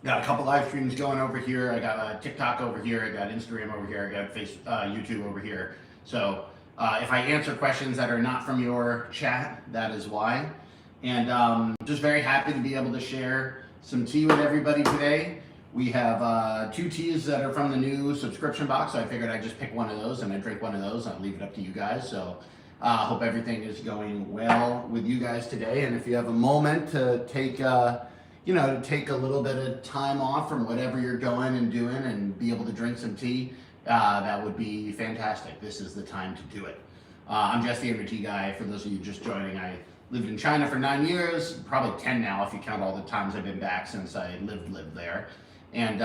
Got a couple live streams going over here. I got TikTok over here. I got Instagram over here. I got YouTube over here. So if I answer questions that are not from your chat, that is why. And just very happy to be able to share some tea with everybody today. We have 2 teas that are from the new subscription box, so I figured I'd just pick one of those and I'd drink one of those. I'll leave it up to you guys. So hope everything is going well with you guys today. And if you have a moment to take, to take a little bit of time off from whatever you're going and doing and be able to drink some tea, that would be fantastic. This is the time to do it. I'm Jesse, I'm your tea guy. For those of you just joining, I lived in China for 9 years, probably 10 now if you count all the times I've been back since I lived there. And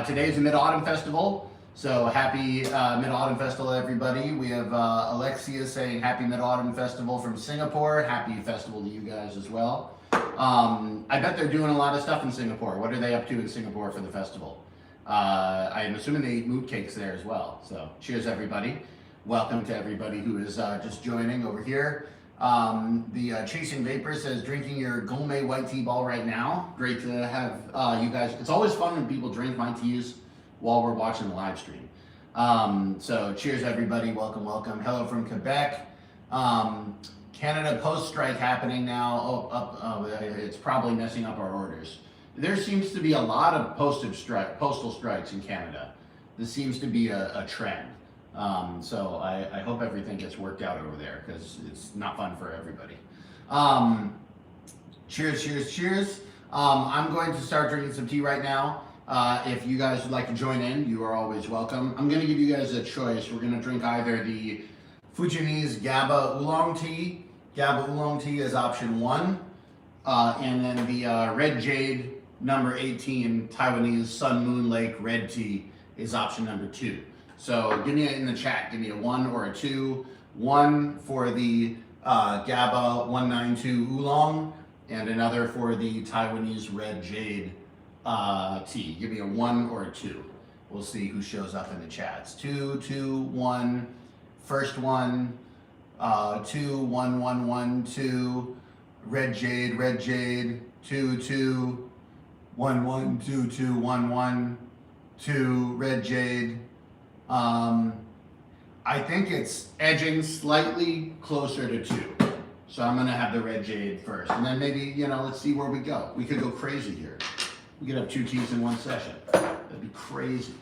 today is the Mid-Autumn Festival, so happy Mid-Autumn Festival, everybody. We have Alexia saying happy Mid-Autumn Festival from Singapore. Happy festival to you guys as well. I bet they're doing a lot of stuff in Singapore. What are they up to in Singapore for the festival? I'm assuming they eat mooncakes there as well. So cheers, everybody. Welcome to everybody who is just joining over here. The Chasing Vapor says, drinking your gourmet white tea ball right now. Great to have you guys. It's always fun when people drink my teas while we're watching the live stream. So cheers, everybody. Welcome, welcome. Hello from Quebec. Canada post-strike happening now. It's probably messing up our orders. There seems to be a lot of postal strikes in Canada. This seems to be a trend. So I hope everything gets worked out over there because it's not fun for everybody. Cheers, cheers, cheers. I'm going to start drinking some tea right now. If you guys would like to join in, you are always welcome. I'm going to give you guys a choice. We're going to drink either the Fujianese GABA Oolong Tea. GABA Oolong Tea is option 1. And then the Red Jade number 18 Taiwanese Sun Moon Lake Red Tea is option number 2. So give me in the chat, give me a 1 or a 2. 1 for the GABA 192 Oolong, and another for the Taiwanese Red Jade tea. Give me a 1 or a 2. We'll see who shows up in the chats. 2, 2, 1. First one, 2, 1, 1, 1, 2. Red Jade, 2, 2. 1, 1, 2, 2, 1, 1. 2, Red Jade. I think it's edging slightly closer to 2. So I'm gonna have the Red Jade first. And then maybe, let's see where we go. We could go crazy here. We could have 2 teas in one session. That'd be crazy.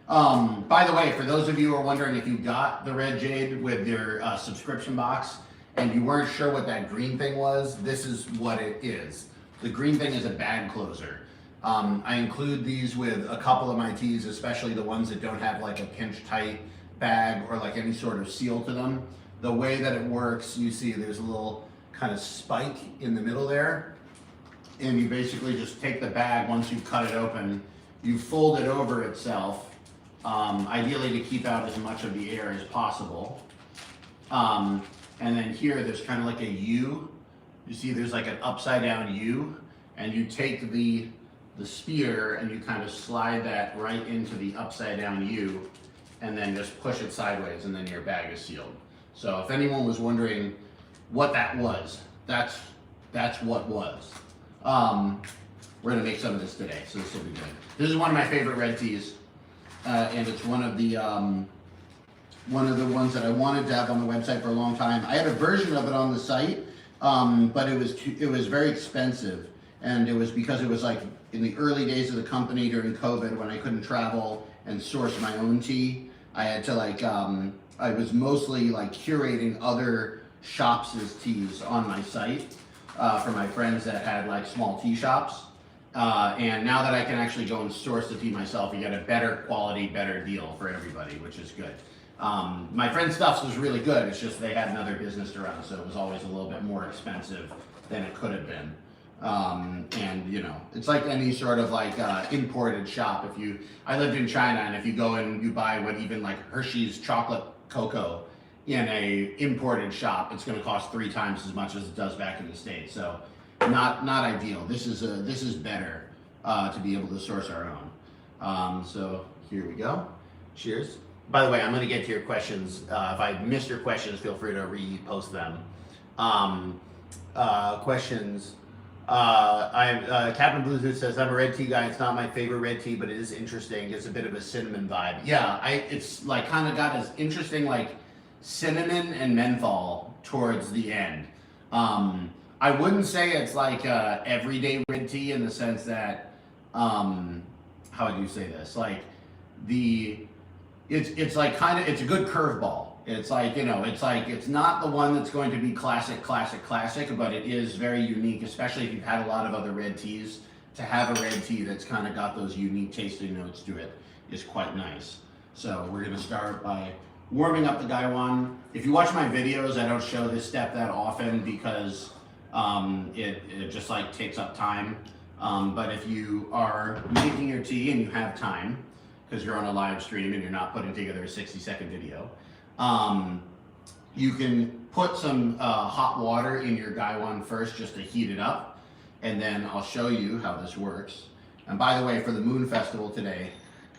By the way, for those of you who are wondering if you got the Red Jade with your subscription box and you weren't sure what that green thing was, this is what it is. The green thing is a bag closer. I include these with a couple of my teas, especially the ones that don't have like a pinch tight bag or like any sort of seal to them. The way that it works, you see there's a little kind of spike in the middle there. And you basically just take the bag, once you cut it open, you fold it over itself, ideally to keep out as much of the air as possible. And then here there's kind of like a U. You see there's like an upside down U, and you take the spear and you kind of slide that right into the upside down U and then just push it sideways, and then your bag is sealed. So if anyone was wondering what that was, that's what was. We're gonna make some of this today, so this will be good. This is one of my favorite red teas, and it's one of the ones that I wanted to have on the website for a long time. I had a version of it on the site, but it was very expensive, and it was because it was like in the early days of the company during COVID when I couldn't travel and source my own tea. I had to I was mostly like curating other shops' teas on my site for my friends that had like small tea shops. And now that I can actually go and source the tea myself, you get a better quality, better deal for everybody, which is good. My friend's stuff was really good. It's just they had another business to run, so it was always a little bit more expensive than it could have been. And it's like any sort of like imported shop. I lived in China, and if you go and you buy what even like Hershey's chocolate cocoa in a imported shop, it's going to cost 3 times as much as it does back in the States. So not ideal. This is better to be able to source our own. So here we go. Cheers. By the way, I'm going to get to your questions. If I missed your questions, feel free to repost them. Questions. Captain Blues says I'm a red tea guy. It's not my favorite red tea, but it is interesting. It's a bit of a cinnamon vibe. Yeah, it's like kind of got this interesting like cinnamon and menthol towards the end. I wouldn't say it's like everyday red tea in the sense that how would you say this? Like it's like kind of it's a good curveball. It's like, you know, it's like it's not the one that's going to be classic, but it is very unique, especially if you've had a lot of other red teas. To have a red tea that's kind of got those unique tasting notes to it is quite nice. So we're gonna start by warming up the gaiwan. If you watch my videos, I don't show this step that often because it just like takes up time. But if you are making your tea and you have time, because you're on a live stream and you're not putting together a 60-second video, you can put some hot water in your gaiwan first just to heat it up, and then I'll show you how this works. And by the way, for the Moon Festival today,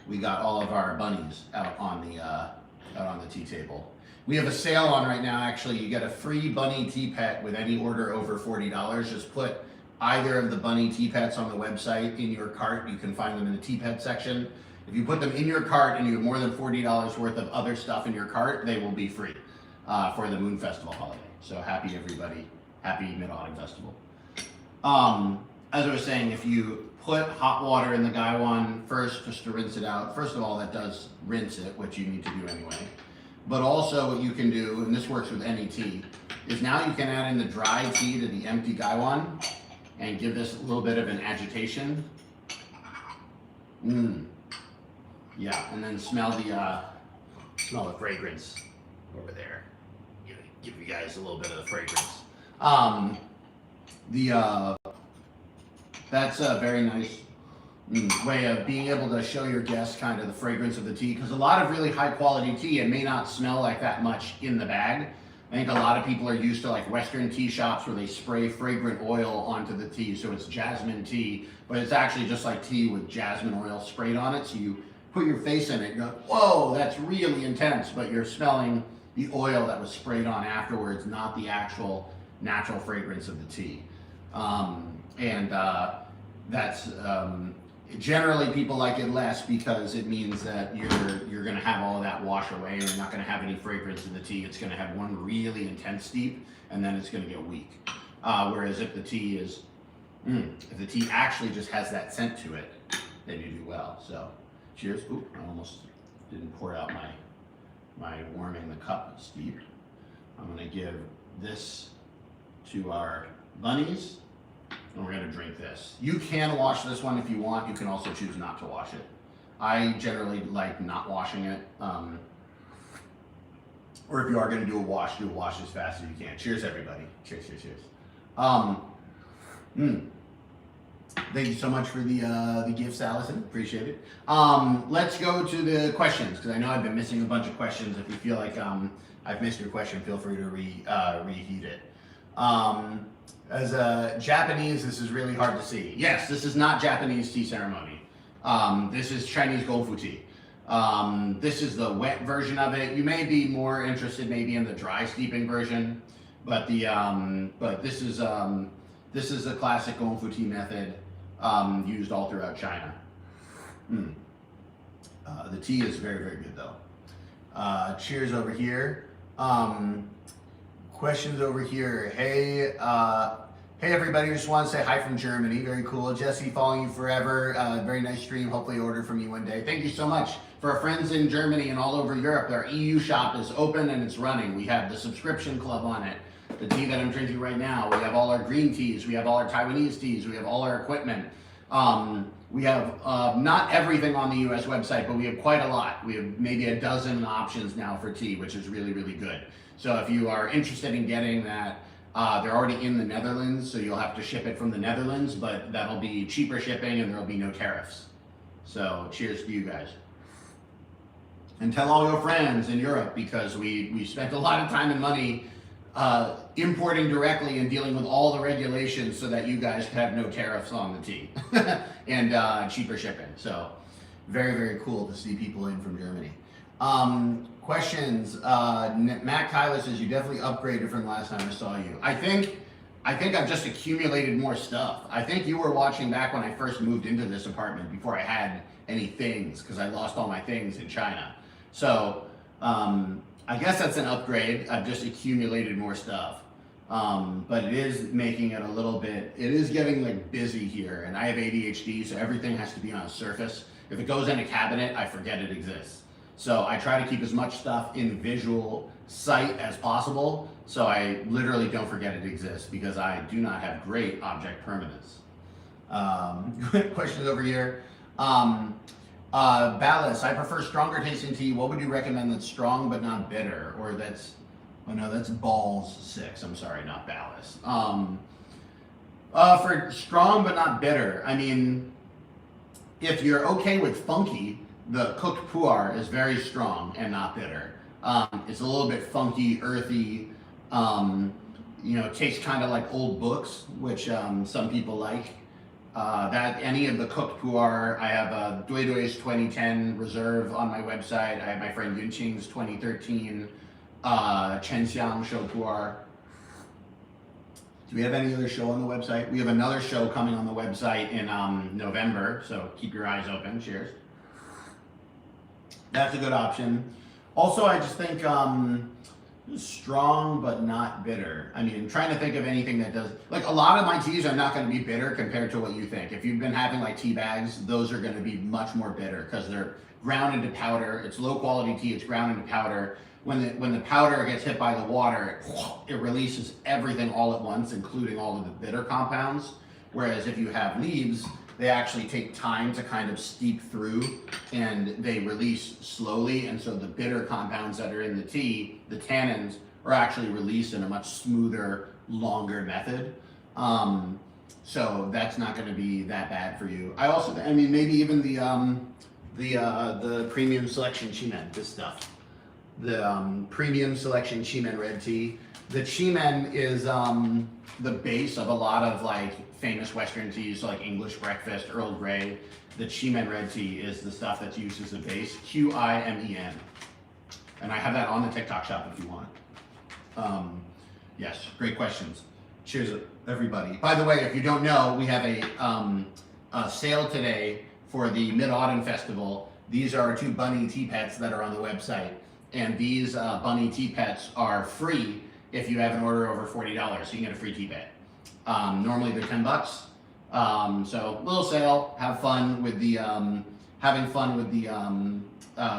we got all of our bunnies out on the tea table. We have a sale on right now. Actually, you get a free bunny tea pet with any order over $40. Just put either of the bunny tea pets on the website in your cart. You can find them in the tea pet section. If you put them in your cart and you have more than $40 worth of other stuff in your cart, they will be free for the Moon Festival holiday. So happy everybody, happy Mid-Autumn Festival. As I was saying, if you put hot water in the gaiwan first just to rinse it out, first of all, that does rinse it, which you need to do anyway. But also what you can do, and this works with any tea, is now you can add in the dry tea to the empty gaiwan and give this a little bit of an agitation. Yeah, and then smell the fragrance over there. Give you guys a little bit of the fragrance. That's a very nice way of being able to show your guests kind of the fragrance of the tea, because a lot of really high quality tea, it may not smell like that much in the bag. I think a lot of people are used to like Western tea shops where they spray fragrant oil onto the tea, so it's jasmine tea, but it's actually just like tea with jasmine oil sprayed on it. So you put your face in it, you go, whoa, that's really intense, but you're smelling the oil that was sprayed on afterwards, not the actual natural fragrance of the tea. That's generally people like it less because it means that you're going to have all of that wash away and you're not going to have any fragrance in the tea. It's going to have one really intense steep and then it's going to get weak. Whereas if the tea actually just has that scent to it, then you do well. So cheers. Oop, I almost didn't pour out my warming the cup steep. I'm going to give this to our bunnies. And we're going to drink this. You can wash this one if you want. You can also choose not to wash it. I generally like not washing it. Or if you are going to do a wash as fast as you can. Cheers, everybody. Cheers, cheers, cheers. Thank you so much for the gifts, Allison. Appreciate it. Let's go to the questions, because I know I've been missing a bunch of questions. If you feel like I've missed your question, feel free to reheat it. As a Japanese, this is really hard to see. Yes, this is not Japanese tea ceremony. This is Chinese Gongfu tea. This is the wet version of it. You may be more interested maybe in the dry steeping version, but this is the classic Gongfu tea method used all throughout China. The tea is very, very good though. Cheers over here. Questions over here. Hey everybody, just want to say hi from Germany. Very cool. Jesse, following you forever. Very nice stream. Hopefully order from you one day. Thank you so much. For our friends in Germany and all over Europe, our EU shop is open and it's running. We have the subscription club on it. The tea that I'm drinking right now. We have all our green teas. We have all our Taiwanese teas. We have all our equipment. We have not everything on the US website, but we have quite a lot. We have maybe a dozen options now for tea, which is really, really good. So if you are interested in getting that, they're already in the Netherlands, so you'll have to ship it from the Netherlands, but that'll be cheaper shipping and there'll be no tariffs. So cheers to you guys. And tell all your friends in Europe, because we spent a lot of time and money importing directly and dealing with all the regulations so that you guys could have no tariffs on the tea and cheaper shipping. So very, very cool to see people in from Germany. Questions. Matt Kyler says you definitely upgraded from the last time I saw you. I think I think I've just accumulated more stuff. I think you were watching back when I first moved into this apartment before I had any things, because I lost all my things in China. So I guess that's an upgrade. I've just accumulated more stuff. But it is making it a little bit, it is getting like busy here, and I have ADHD, so everything has to be on a surface. If it goes in a cabinet, I forget it exists. So I try to keep as much stuff in visual sight as possible, so I literally don't forget it exists, because I do not have great object permanence. Questions over here. Ballas, I prefer stronger tasting tea. What would you recommend that's strong but not bitter? Or that's, oh no, that's balls 6. I'm sorry, not Ballas. For strong but not bitter, I mean, if you're okay with funky, the cooked pu'er is very strong and not bitter. It's a little bit funky, earthy, tastes kind of like old books, which some people like. That any of the cooked pu'er, I have a Dui Dui's 2010 reserve on my website. I have my friend Yunqing's 2013 Chenxiang show pu'er. Do we have any other show on the website? We have another show coming on the website in November, so keep your eyes open. Cheers. That's a good option. Also, I just think strong but not bitter. I mean, I'm trying to think of anything that does, like, a lot of my teas are not going to be bitter compared to what you think. If you've been having like tea bags, those are going to be much more bitter because they're ground into powder. It's low quality tea, it's ground into powder. When the powder gets hit by the water, it releases everything all at once, including all of the bitter compounds. Whereas if you have leaves, they actually take time to kind of steep through, and they release slowly, and so the bitter compounds that are in the tea, the tannins, are actually released in a much smoother, longer method. So that's not going to be that bad for you. I mean, maybe even the premium selection Chimen, this stuff. The premium selection Chimen red tea. The Chimen is the base of a lot of like famous Western teas, so like English breakfast, Earl Grey. The Chimen red tea is the stuff that's used as a base, Qimen. And I have that on the TikTok shop if you want. Yes, great questions. Cheers, everybody. By the way, if you don't know, we have a sale today for the Mid-Autumn Festival. These are 2 bunny tea pets that are on the website. And these bunny tea pets are free if you have an order over $40, so you can get a free tea pet. Normally they're $10. So little sale, have fun with the, having fun with the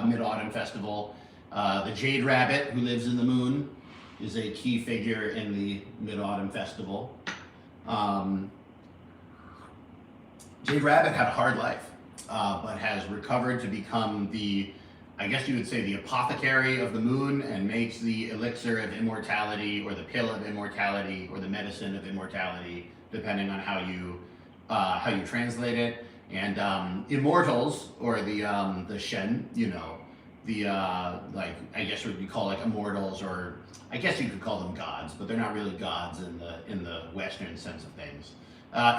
Mid-Autumn Festival. The Jade Rabbit, who lives in the moon, is a key figure in the Mid-Autumn Festival. Jade Rabbit had a hard life, but has recovered to become the, I guess you would say, the apothecary of the moon, and makes the elixir of immortality, or the pill of immortality, or the medicine of immortality, depending on how you translate it. And immortals, or the Shen, like, I guess what you call like immortals, or I guess you could call them gods, but they're not really gods in the Western sense of things.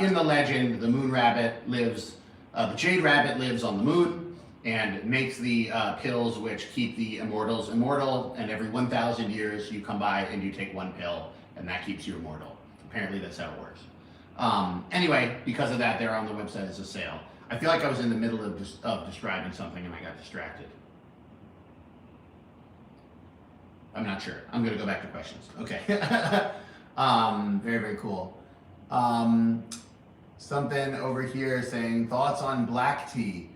In the legend, the moon rabbit lives, the Jade Rabbit lives on the moon, and makes the pills which keep the immortals immortal, and every 1,000 years you come by and you take 1 pill, and that keeps you immortal. Apparently that's how it works. Anyway, because of that, they're on the website as a sale. I feel like I was in the middle of describing something and I got distracted. I'm not sure. I'm gonna go back to questions. Okay. Very, very cool. Something over here saying, thoughts on black tea?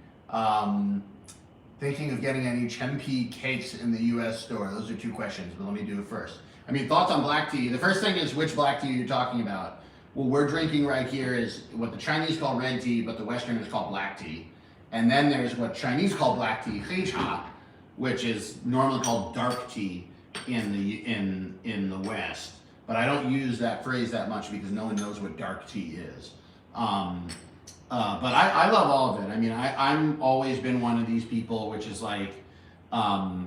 Thinking of getting any Chempi cakes in the US store? Those are 2 questions, but let me do it first. I mean, thoughts on black tea. The first thing is, which black tea you're talking about. What we're drinking right here is what the Chinese call red tea, but the Westerners call black tea. And then there's what Chinese call black tea, hei cha, which is normally called dark tea in the West. But I don't use that phrase that much because no one knows what dark tea is. But I love all of it. I mean, I'm always been one of these people, which is like, I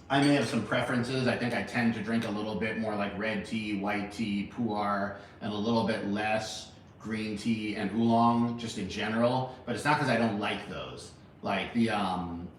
may have some preferences. I think I tend to drink a little bit more like red tea, white tea, pu'er, and a little bit less green tea and oolong, just in general. But it's not because I don't like those. Like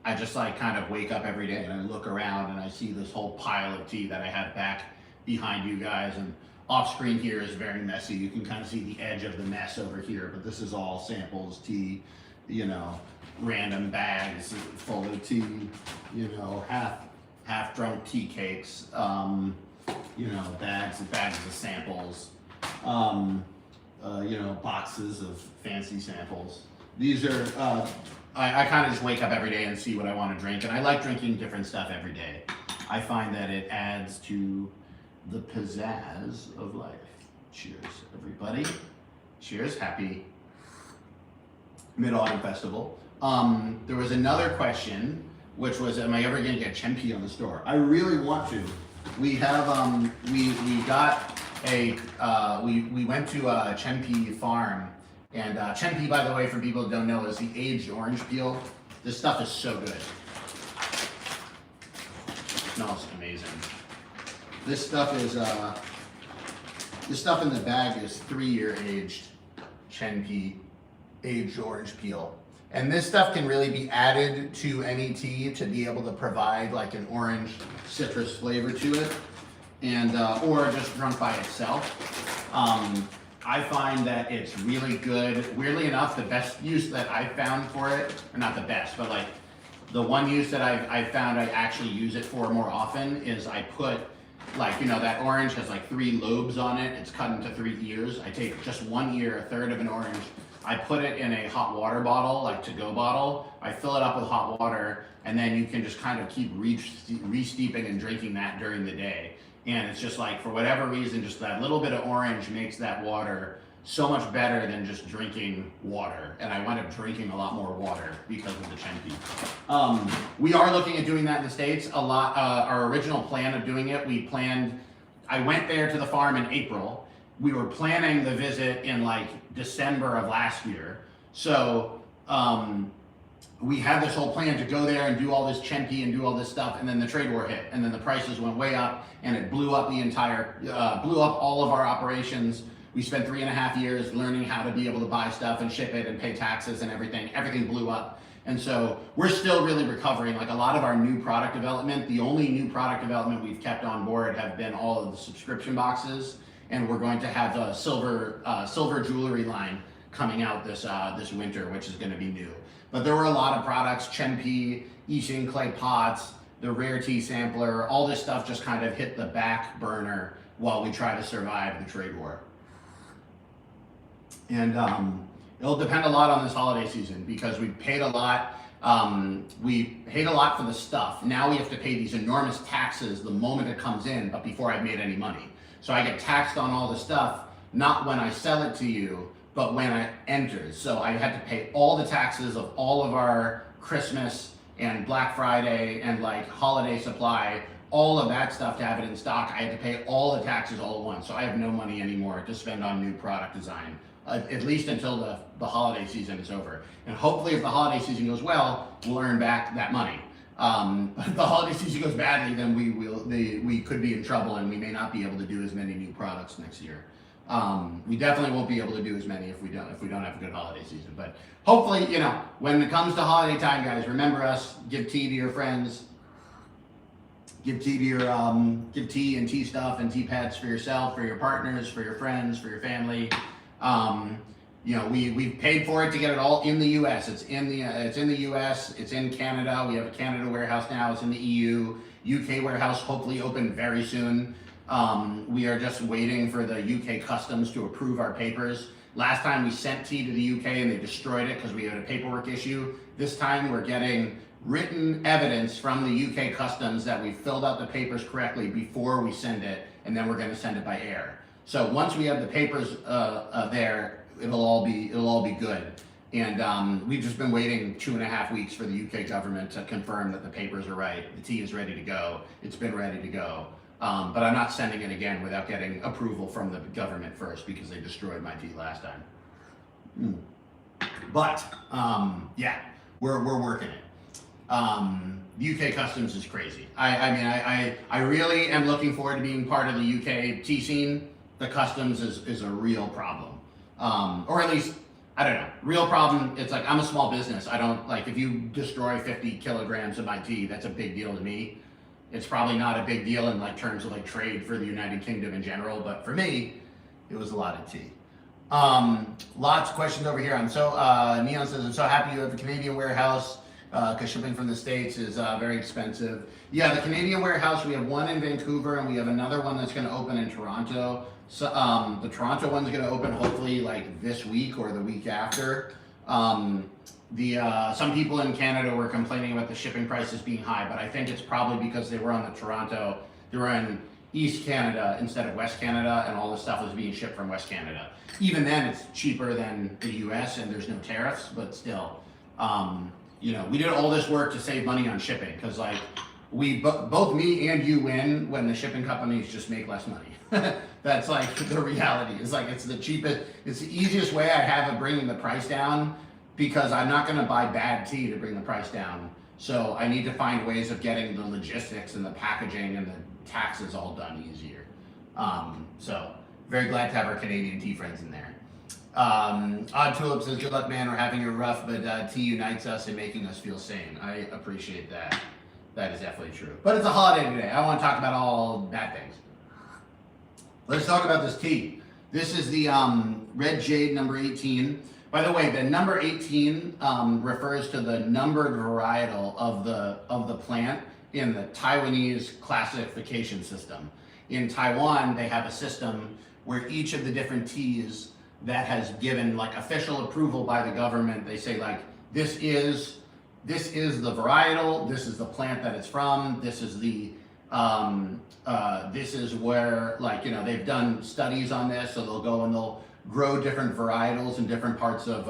I just like kind of wake up every day and I look around and I see this whole pile of tea that I have back behind you guys, and off screen here is very messy. You can kind of see the edge of the mess over here, but this is all samples, tea, you know, random bags full of tea, you know, half drunk tea cakes, you know, bags of samples, you know, boxes of fancy samples. These are, I kind of just wake up every day and see what I want to drink, and I like drinking different stuff every day. I find that it adds to the pizzazz of life. Cheers, everybody. Cheers, happy Mid-Autumn Festival. There was another question, which was, am I ever going to get Chenpi on the store? I really want to. We have, we got a, we went to a Chenpi farm, and Chenpi, by the way, for people who don't know, is the aged orange peel. This stuff is so good. It smells amazing. This stuff is, this stuff in the bag is 3-year aged Chenpi aged orange peel. And this stuff can really be added to any tea to be able to provide like an orange citrus flavor to it, and or just drunk by itself. I find that it's really good. Weirdly enough, the best use that I've found for it, or not the best, but like the one use that I've found I actually use it for more often is I put, like, you know, that orange has like 3 lobes on it. It's cut into 3 ears. I take just 1 ear, a third of an orange. I put it in a hot water bottle, like to-go bottle. I fill it up with hot water, and then you can just kind of keep re-steeping and drinking that during the day. And it's just like, for whatever reason, just that little bit of orange makes that water so much better than just drinking water. And I wound up drinking a lot more water because of the Chenpi. We are looking at doing that in the States a lot. Our original plan of doing it, I went there to the farm in April. We were planning the visit in like December of last year. So we had this whole plan to go there and do all this Chenpi and do all this stuff, and then the trade war hit, and then the prices went way up, and it blew up blew up all of our operations. We spent 3.5 years learning how to be able to buy stuff and ship it and pay taxes and everything. Everything blew up. And so we're still really recovering. Like a lot of our new product development, the only new product development we've kept on board have been all of the subscription boxes. And we're going to have a silver jewelry line coming out this winter, which is going to be new. But there were a lot of products, Chenpi, Yixing clay pots, the rare tea sampler, all this stuff just kind of hit the back burner while we try to survive the trade war. And it'll depend a lot on this holiday season because we paid a lot. We paid a lot for the stuff. Now we have to pay these enormous taxes the moment it comes in, but before I've made any money. So I get taxed on all the stuff, not when I sell it to you, but when it enters. So I had to pay all the taxes of all of our Christmas and Black Friday and like holiday supply, all of that stuff to have it in stock. I had to pay all the taxes all at once. So I have no money anymore to spend on new product design, at least until the holiday season is over. And hopefully if the holiday season goes well, we'll earn back that money. If the holiday season goes badly, then we could be in trouble and we may not be able to do as many new products next year. We definitely won't be able to do as many if we don't have a good holiday season. But hopefully, you know, when it comes to holiday time, guys, remember us. Give tea to your friends. Give tea to your give tea and tea stuff and tea pads for yourself, for your partners, for your friends, for your family. You know, we've paid for it to get it all in the U.S. It's in the U.S. It's in Canada. We have a Canada warehouse now. It's in the EU. UK warehouse hopefully open very soon. We are just waiting for the UK customs to approve our papers. Last time we sent tea to the UK and they destroyed it because we had a paperwork issue. This time we're getting written evidence from the UK customs that we filled out the papers correctly before we send it, and then we're going to send it by air. So once we have the papers there, it'll all be good. And we've just been waiting 2.5 weeks for the UK government to confirm that the papers are right. The tea is ready to go. It's been ready to go. But I'm not sending it again without getting approval from the government first because they destroyed my tea last time. But yeah, we're working it. The UK customs is crazy. I really am looking forward to being part of the UK tea scene. The customs is a real problem. Or at least, I don't know, real problem. It's like, I'm a small business. I don't, like, if you destroy 50 kilograms of my tea, that's a big deal to me. it's probably not a big deal in like terms of like trade for the United Kingdom in general, but for me, it was a lot of tea. Lots of questions over here. Neon says, I'm so happy you have a Canadian warehouse because shipping from the States is very expensive. Yeah, the Canadian warehouse, we have one in Vancouver and we have another one that's going to open in Toronto. So the Toronto one's going to open hopefully like this week or the week after. Some people in Canada were complaining about the shipping prices being high, but I think it's probably because they were on the Toronto, they were in East Canada instead of West Canada, and all the stuff was being shipped from West Canada. Even then, it's cheaper than the US and there's no tariffs, but still, you know, we did all this work to save money on shipping because like both me and you win when the shipping companies just make less money. That's like the reality. It's like it's the cheapest, it's the easiest way I have of bringing the price down because I'm not going to buy bad tea to bring the price down. So I need to find ways of getting the logistics and the packaging and the taxes all done easier. So very glad to have our Canadian tea friends in there. Odd Tulip says, good luck, man. We're having it rough, but tea unites us and making us feel sane. I appreciate that. That is definitely true. But it's a holiday today. I want to talk about all bad things. Let's talk about this tea. This is the Red Jade number 18. By the way, the number 18 refers to the numbered varietal of the plant in the Taiwanese classification system. In Taiwan, they have a system where each of the different teas that has given like official approval by the government, they say like, this is the varietal, this is the plant that it's from, this is the, this is where, like, you know, they've done studies on this, so they'll go and they'll grow different varietals in different parts of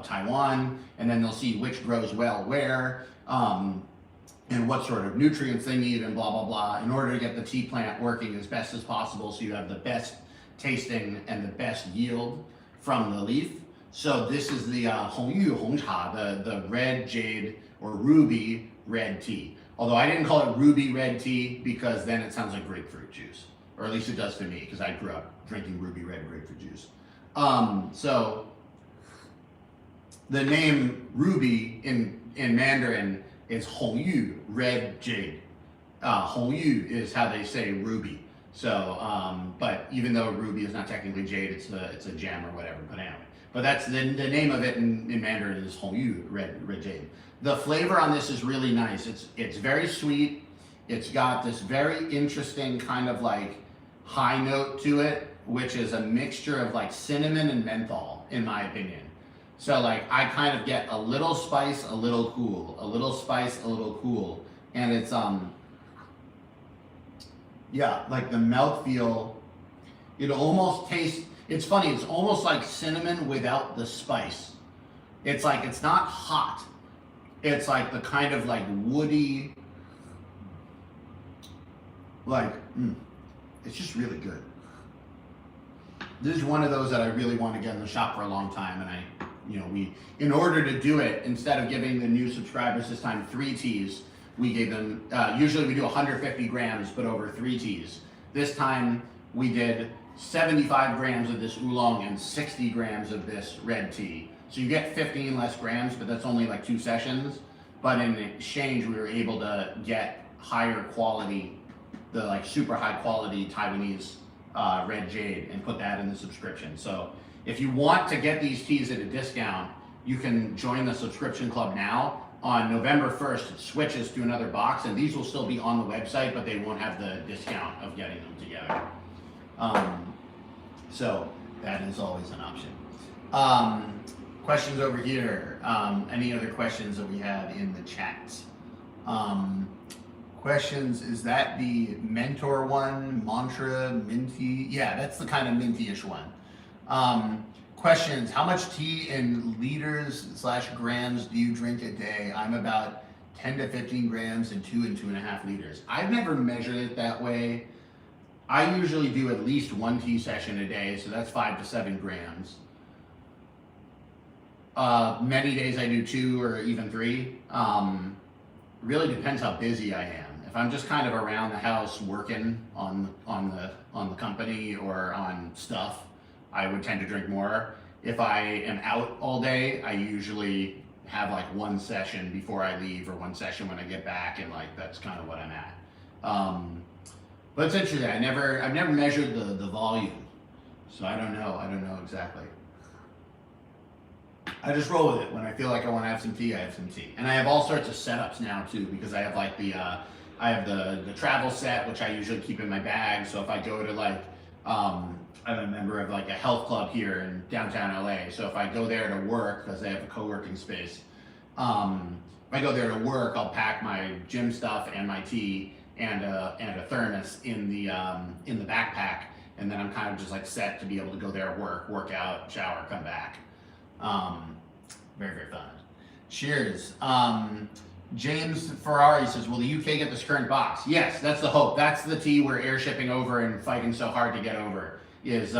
Taiwan, and then they'll see which grows well where, and what sort of nutrients they need and blah, blah, blah, in order to get the tea plant working as best as possible so you have the best tasting and the best yield from the leaf. So this is the Hongyu Hongcha, the red jade or ruby red tea. Although I didn't call it ruby red tea because then it sounds like grapefruit juice, or at least it does to me because I grew up drinking ruby red grapefruit juice. So the name ruby in Mandarin is Hongyu, red jade. Hongyu is how they say ruby. So, but even though ruby is not technically jade, it's a gem or whatever. But anyway, but that's the name of it in Mandarin is Hongyu, red jade. The flavor on this is really nice. It's very sweet. It's got this very interesting kind of like high note to it, which is a mixture of like cinnamon and menthol, in my opinion. So like I kind of get a little spice, a little cool, a little spice, a little cool, and it's yeah, like the mouthfeel, it almost tastes, it's funny, it's almost like cinnamon without the spice. It's like, it's not hot. It's like the kind of like woody, like, it's just really good. This is one of those that I really want to get in the shop for a long time, and in order to do it, instead of giving the new subscribers this time 3 teas, we gave them, usually we do 150 grams, but over 3 teas. This time we did 75 grams of this oolong and 60 grams of this red tea. So you get 15 less grams, but that's only like 2 sessions. But in exchange, we were able to get higher quality, the like super high quality Taiwanese red jade, and put that in the subscription. So if you want to get these teas at a discount, you can join the subscription club now. On November 1st, it switches to another box, and these will still be on the website, but they won't have the discount of getting them together. So that is always an option. Questions over here. Any other questions that we have in the chat? Questions, is that the mentor one? Mantra, minty? Yeah, that's the kind of minty-ish one. Questions, how much tea in liters/grams do you drink a day? I'm about 10 to 15 grams and 2 and 2.5 liters. I've never measured it that way. I usually do at least 1 tea session a day, so that's 5 to 7 grams. Many days I do 2 or even 3. Really depends how busy I am. If I'm just kind of around the house working on the company or on stuff, I would tend to drink more. If I am out all day, I usually have like 1 session before I leave or 1 session when I get back, and like that's kind of what I'm at. But it's interesting. I've never measured the volume, so I don't know exactly. I just roll with it. When I feel like I want to have some tea, I have some tea. And I have all sorts of setups now too, because I have like I have the travel set, which I usually keep in my bag. So if I go to like, I'm a member of like a health club here in downtown LA. So if I go there to work, because they have a co-working space, if I go there to work, I'll pack my gym stuff and my tea and a thermos in the backpack, and then I'm kind of just like set to be able to go there, work out, shower, come back. Very, very fun. Cheers. James Ferrari says, will the UK get this current box? Yes, that's the hope. That's the tea we're air shipping over and fighting so hard to get over, is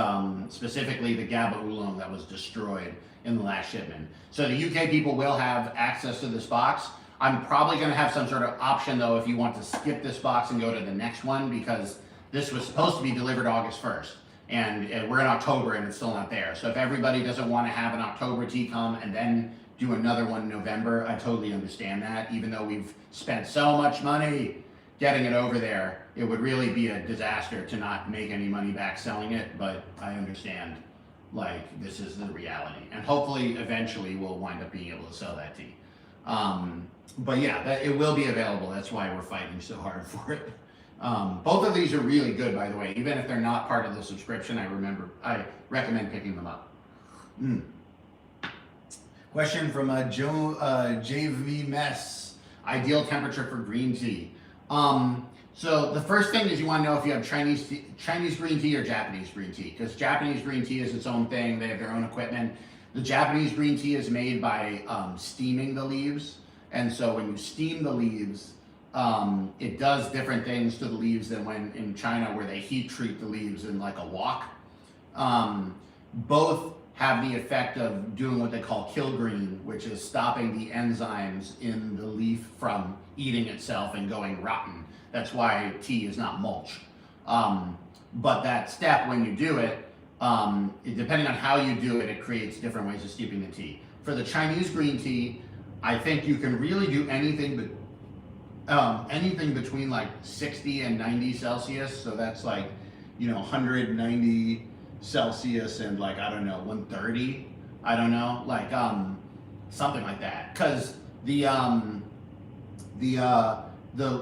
specifically the GABA oolong that was destroyed in the last shipment. So the UK people will have access to this box. I'm probably going to have some sort of option though if you want to skip this box and go to the next one, because this was supposed to be delivered August 1st. And we're in October and it's still not there. So if everybody doesn't want to have an October tea come and then do another one in November, I totally understand that. Even though we've spent so much money getting it over there, it would really be a disaster to not make any money back selling it. But I understand, like, this is the reality. And hopefully, eventually, we'll wind up being able to sell that tea. But yeah, it will be available. That's why we're fighting so hard for it. Both of these are really good, by the way. Even if they're not part of the subscription, I recommend picking them up. Question from JV Mess. Ideal temperature for green tea. So the first thing is you want to know if you have Chinese green tea or Japanese green tea, because Japanese green tea is its own thing. They have their own equipment. The Japanese green tea is made by steaming the leaves, and so when you steam the leaves, it does different things to the leaves than when in China where they heat treat the leaves in like a wok. Both have the effect of doing what they call kill green, which is stopping the enzymes in the leaf from eating itself and going rotten. That's why tea is not mulch. But that step, when you do it, depending on how you do it, it creates different ways of steeping the tea. For the Chinese green tea, I think you can really do anything between like 60 and 90 Celsius. So that's like, 190 Celsius and like, I don't know, 130. I don't know, like something like that. Because the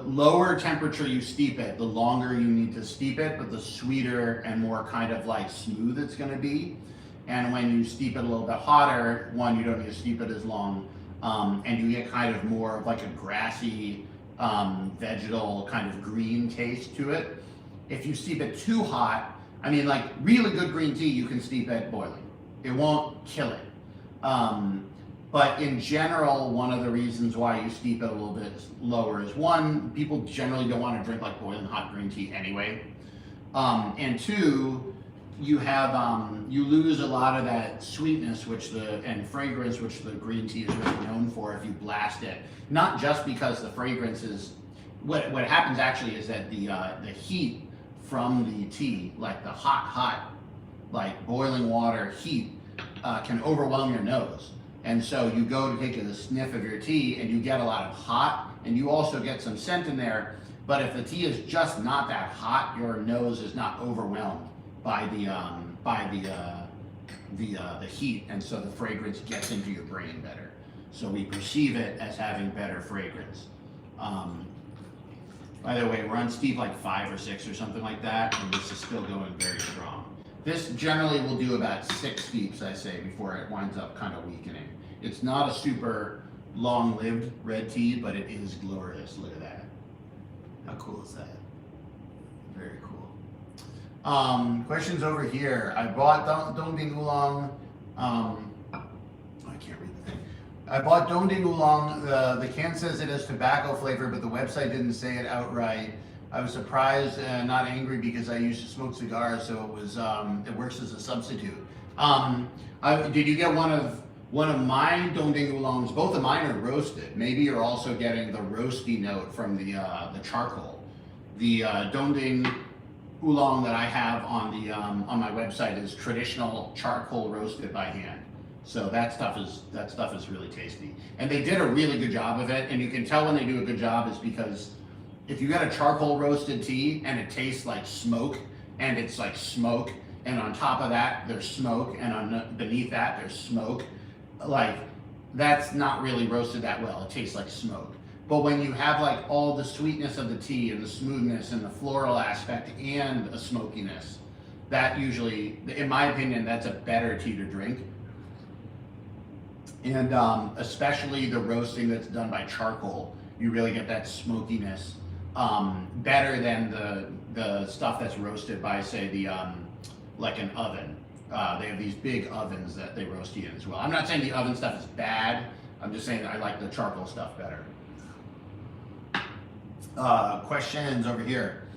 lower temperature you steep it, the longer you need to steep it, but the sweeter and more kind of like smooth it's going to be. And when you steep it a little bit hotter, one, you don't need to steep it as long, and you get kind of more of like a grassy, vegetal kind of green taste to it. If you steep it too hot, I mean, like really good green tea, you can steep it boiling. It won't kill it. But in general, one of the reasons why you steep it a little bit lower is one, people generally don't want to drink like boiling hot green tea anyway. And two, you lose a lot of that sweetness and fragrance which the green tea is really known for if you blast it. Not just because the fragrance is, what happens actually is that the heat from the tea, like the hot, like boiling water heat, can overwhelm your nose. And so you go to take a sniff of your tea and you get a lot of hot, and you also get some scent in there. But if the tea is just not that hot, your nose is not overwhelmed by the heat, and so the fragrance gets into your brain better. So we perceive it as having better fragrance. By the way, we're on steep like 5 or 6 or something like that, and this is still going very strong. This generally will do about 6 steeps, I say, before it winds up kind of weakening. It's not a super long-lived red tea, but it is glorious. Look at that. How cool is that? Very cool. Questions over here. I bought Dongding Oolong. I can't read the thing. I bought Dongding Oolong. The can says it has tobacco flavor, but the website didn't say it outright. I was surprised and not angry because I used to smoke cigars, so it works as a substitute. Did you get one of my Dongding Oolongs? Both of mine are roasted. Maybe you're also getting the roasty note from the charcoal. The Dongding Oolong that I have on my website is traditional charcoal roasted by hand. So that stuff is really tasty. And they did a really good job of it. And you can tell when they do a good job is because if you got a charcoal roasted tea and it tastes like smoke, and it's like smoke, and on top of that there's smoke, and beneath that there's smoke, like that's not really roasted that well. It tastes like smoke. But when you have like all the sweetness of the tea and the smoothness and the floral aspect and a smokiness, that usually, in my opinion, that's a better tea to drink. And especially the roasting that's done by charcoal, you really get that smokiness better than the stuff that's roasted by, say, the like an oven. They have these big ovens that they roast tea in as well. I'm not saying the oven stuff is bad. I'm just saying that I like the charcoal stuff better. Questions over here.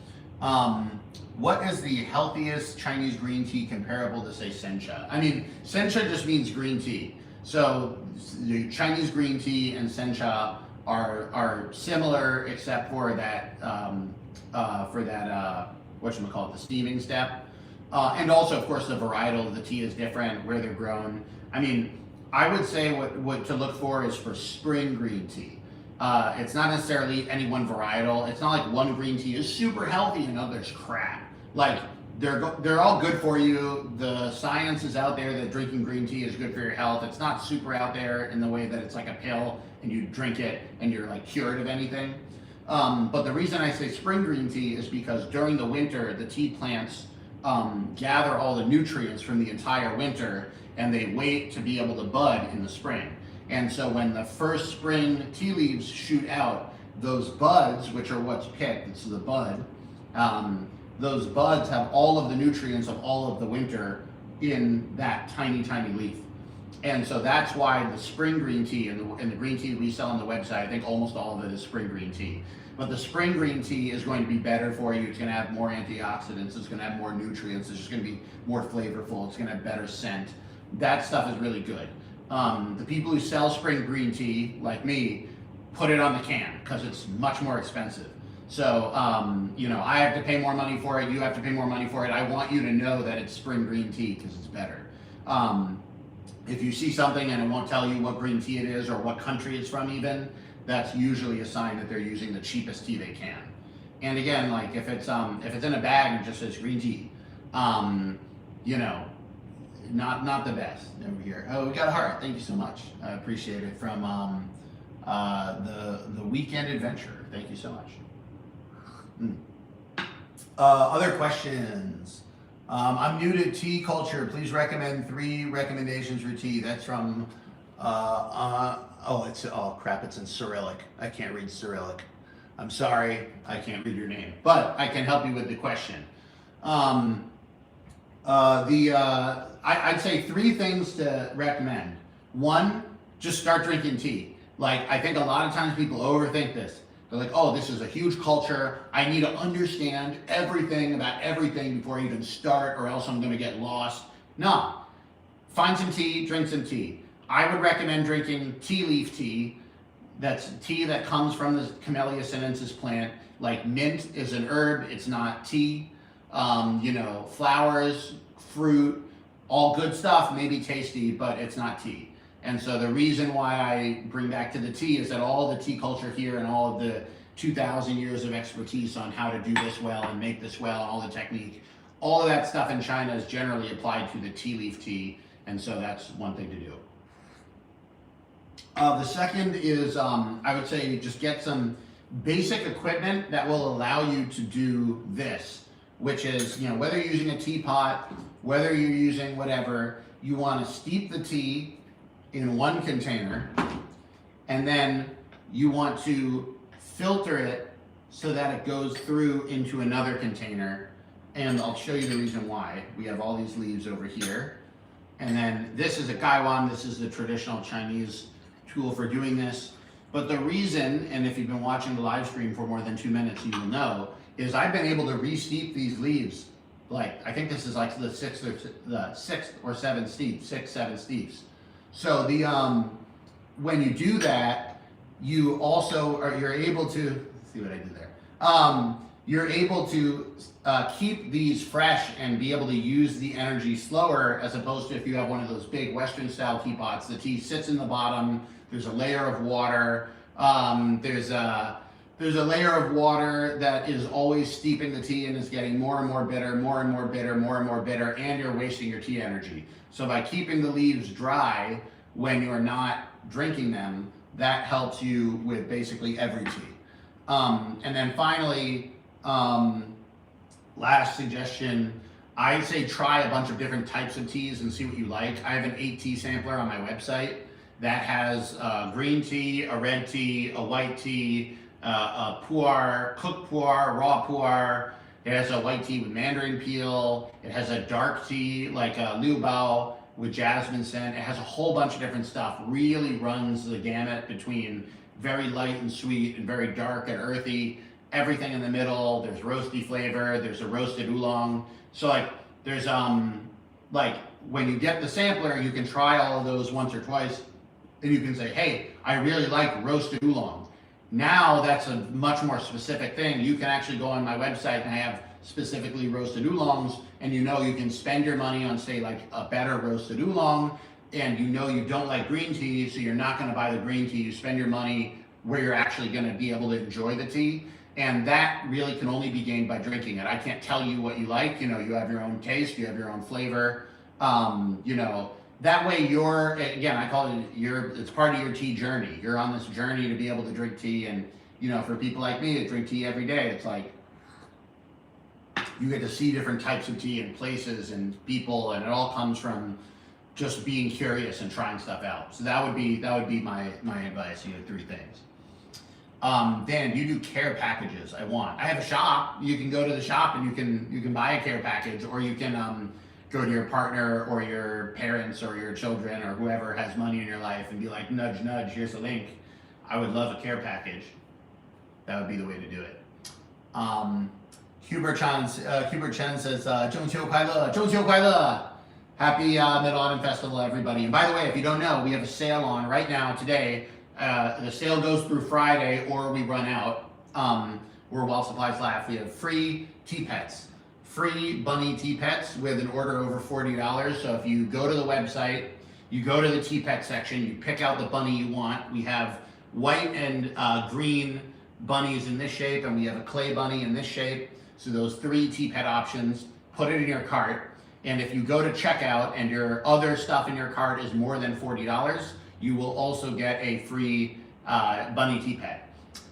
What is the healthiest Chinese green tea comparable to, say, sencha? I mean, sencha just means green tea. So the Chinese green tea and sencha are similar, except for that whatchamacallit, the steaming step. And also, of course, the varietal of the tea is different, where they're grown. I mean, I would say what to look for is for spring green tea. It's not necessarily any one varietal. It's not like one green tea is super healthy and others crap. Like, they're all good for you. The science is out there that drinking green tea is good for your health. It's not super out there in the way that it's like a pill and you drink it and you're like cured of anything. But the reason I say spring green tea is because during the winter, the tea plants gather all the nutrients from the entire winter, and they wait to be able to bud in the spring. And so when the first spring tea leaves shoot out, those buds, which are what's picked, it's the bud, those buds have all of the nutrients of all of the winter in that tiny, tiny leaf. And so that's why the spring green tea and the green tea we sell on the website, I think almost all of it is spring green tea. But the spring green tea is going to be better for you. It's going to have more antioxidants. It's going to have more nutrients. It's just going to be more flavorful. It's going to have better scent. That stuff is really good. The people who sell spring green tea, like me, put it on the can because it's much more expensive. So, I have to pay more money for it. You have to pay more money for it. I want you to know that it's spring green tea because it's better. If you see something and it won't tell you what green tea it is or what country it's from even, that's usually a sign that they're using the cheapest tea they can. And again, like if it's in a bag and it just says green tea, not the best over here. Oh, we got a heart. Thank you so much. I appreciate it from the Weekend Adventure. Thank you so much. Other questions. I'm new to tea culture. Please recommend 3 recommendations for tea. That's from it's in Cyrillic. I can't read Cyrillic. I'm sorry, I can't read your name, but I can help you with the question. I'd say 3 things to recommend. 1, just start drinking tea. Like, I think a lot of times people overthink this. They're like, oh, this is a huge culture. I need to understand everything about everything before I even start, or else I'm going to get lost. No. Find some tea, drink some tea. I would recommend drinking tea leaf tea. That's tea that comes from the Camellia sinensis plant. Like mint is an herb, it's not tea. Flowers, fruit, all good stuff, maybe tasty, but it's not tea. And so the reason why I bring back to the tea is that all the tea culture here and all of the 2,000 years of expertise on how to do this well and make this well and all the technique, all of that stuff in China is generally applied to the tea leaf tea. And so that's one thing to do. The second is, I would say, just get some basic equipment that will allow you to do this, which is, whether you're using a teapot, whether you're using whatever, you want to steep the tea in one container, and then you want to filter it so that it goes through into another container. And I'll show you the reason why. We have all these leaves over here. And then this is a gaiwan. This is the traditional Chinese tool for doing this. But the reason, and if you've been watching the live stream for more than 2 minutes, you will know, is I've been able to re-steep these leaves. Like, I think this is like the sixth or seventh steep, 6, 7 steeps. So when you do that, you also you're able to, let's see what I did there. You're able to keep these fresh and be able to use the energy slower, as opposed to if you have one of those big Western style teapots. The tea sits in the bottom. There's a layer of water. There's there's a layer of water that is always steeping the tea and is getting more and more bitter, more and more bitter, more and more bitter, and you're wasting your tea energy. So by keeping the leaves dry when you're not drinking them, that helps you with basically every tea. And then finally, last suggestion, I'd say try a bunch of different types of teas and see what you like. I have an 8-tea sampler on my website that has green tea, a red tea, a white tea, a pu'er, cooked pu'er, raw pu'er. It has a white tea with mandarin peel. It has a dark tea like a liu bao with jasmine scent. It has a whole bunch of different stuff. Really runs the gamut between very light and sweet and very dark and earthy. Everything in the middle. There's roasty flavor. There's a roasted oolong. So like there's like when you get the sampler, you can try all of those once or twice, and you can say, hey, I really like roasted oolong. Now that's a much more specific thing. You can actually go on my website and I have specifically roasted oolongs, and you know you can spend your money on, say, like a better roasted oolong, and you know you don't like green tea, so you're not going to buy the green tea. You spend your money where you're actually going to be able to enjoy the tea, and that really can only be gained by drinking it. I can't tell you what you like. You know, you have your own taste, you have your own flavor. You know, that way you're, again, I call it it's part of your tea journey. You're on this journey to be able to drink tea, and you know, for people like me that drink tea every day, it's like you get to see different types of tea and places and people, and it all comes from just being curious and trying stuff out. So that would be my advice. You know, 3 things. Dan, you do care packages. I have a shop. You can go to the shop and you can buy a care package, or you can go to your partner or your parents or your children or whoever has money in your life and be like, nudge, nudge, here's a link. I would love a care package. That would be the way to do it. Hubert Chen says, 中秋快乐, 中秋快乐. Happy Mid-Autumn Festival, everybody. And by the way, if you don't know, we have a sale on right now today. The sale goes through Friday or we run out. Or while supplies last. We have free tea pets. Free bunny tea pets with an order over $40. So if you go to the website, you go to the tea pet section, you pick out the bunny you want. We have white and green bunnies in this shape, and we have a clay bunny in this shape. So those 3 tea pet options, put it in your cart. And if you go to checkout and your other stuff in your cart is more than $40, you will also get a free bunny tea pet.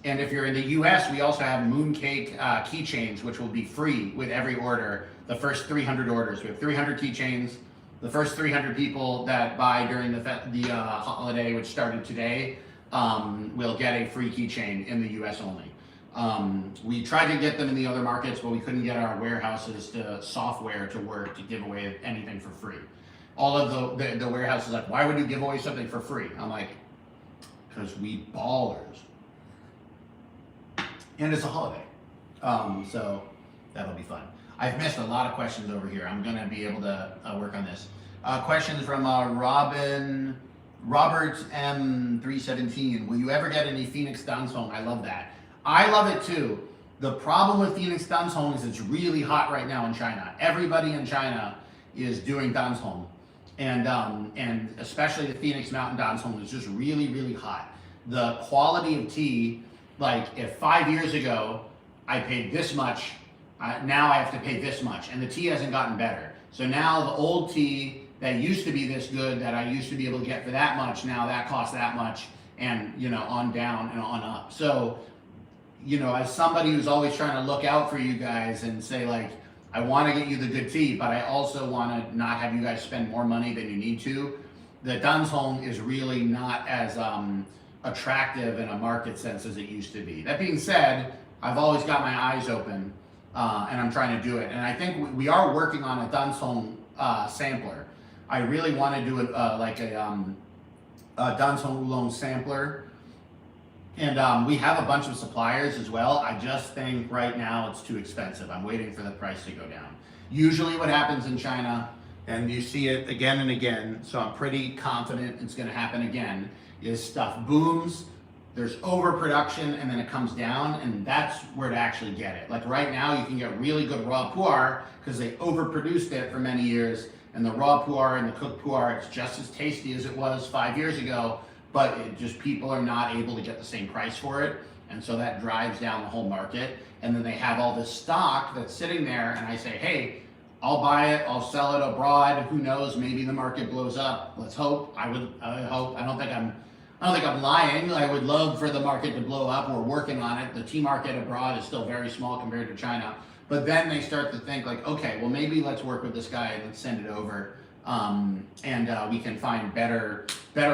And if you're in the US, we also have mooncake keychains, which will be free with every order, the first 300 orders. We have 300 keychains. The first 300 people that buy during the holiday, which started today, will get a free keychain in the US only. We tried to get them in the other markets, but we couldn't get our warehouses software to work to give away anything for free. All of the warehouses like, why would you give away something for free? I'm like, because we ballers. And it's a holiday. So that'll be fun. I've missed a lot of questions over here. I'm gonna be able to work on this. Questions from Robert M317. Will you ever get any Phoenix Dancehong? I love that. I love it too. The problem with Phoenix Dancehong is it's really hot right now in China. Everybody in China is doing Dancehong. And especially the Phoenix Mountain Dancehong is just really, really hot. The quality of tea, like if 5 years ago I paid this much, now I have to pay this much, and the tea hasn't gotten better. So now the old tea that used to be this good, that I used to be able to get for that much, now that costs that much, and you know, on down and on up. So, you know, as somebody who's always trying to look out for you guys and say like, I want to get you the good tea, but I also want to not have you guys spend more money than you need to. The Dancehong is really not as attractive in a market sense as it used to be. That being said, I've always got my eyes open and I'm trying to do it. And I think we are working on a Dancehong sampler. I really want to do it like a Dancehong Oolong sampler. And we have a bunch of suppliers as well. I just think right now it's too expensive. I'm waiting for the price to go down. Usually what happens in China, and you see it again and again, so I'm pretty confident it's gonna happen again, is stuff booms, there's overproduction, and then it comes down, and that's where to actually get it. Like right now, you can get really good raw pu'er because they overproduced it for many years, and the raw pu'er and the cooked pu'er, it's just as tasty as it was 5 years ago, but it just, people are not able to get the same price for it. And so that drives down the whole market. And then they have all this stock that's sitting there, and I say, hey, I'll buy it, I'll sell it abroad. Who knows? Maybe the market blows up. Let's hope. I hope. I don't think I'm lying. I would love for the market to blow up. We're working on it. The tea market abroad is still very small compared to China. But then they start to think like, okay, well maybe let's work with this guy. Let's send it over, and we can find better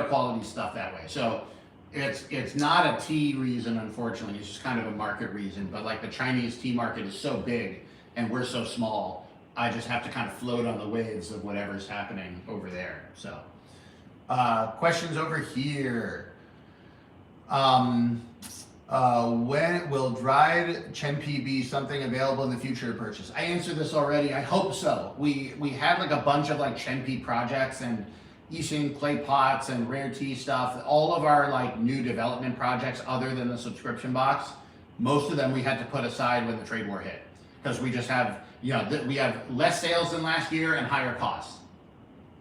quality stuff that way. So it's not a tea reason, unfortunately. It's just kind of a market reason. But like the Chinese tea market is so big and we're so small, I just have to kind of float on the waves of whatever's happening over there. So, questions over here. When will dried Chenpi be something available in the future to purchase? I answered this already. I hope so. We had like a bunch of like Chenpi projects and Yixing clay pots and rare tea stuff. All of our like new development projects, other than the subscription box, most of them we had to put aside when the trade war hit, because we just have, we have less sales than last year and higher costs.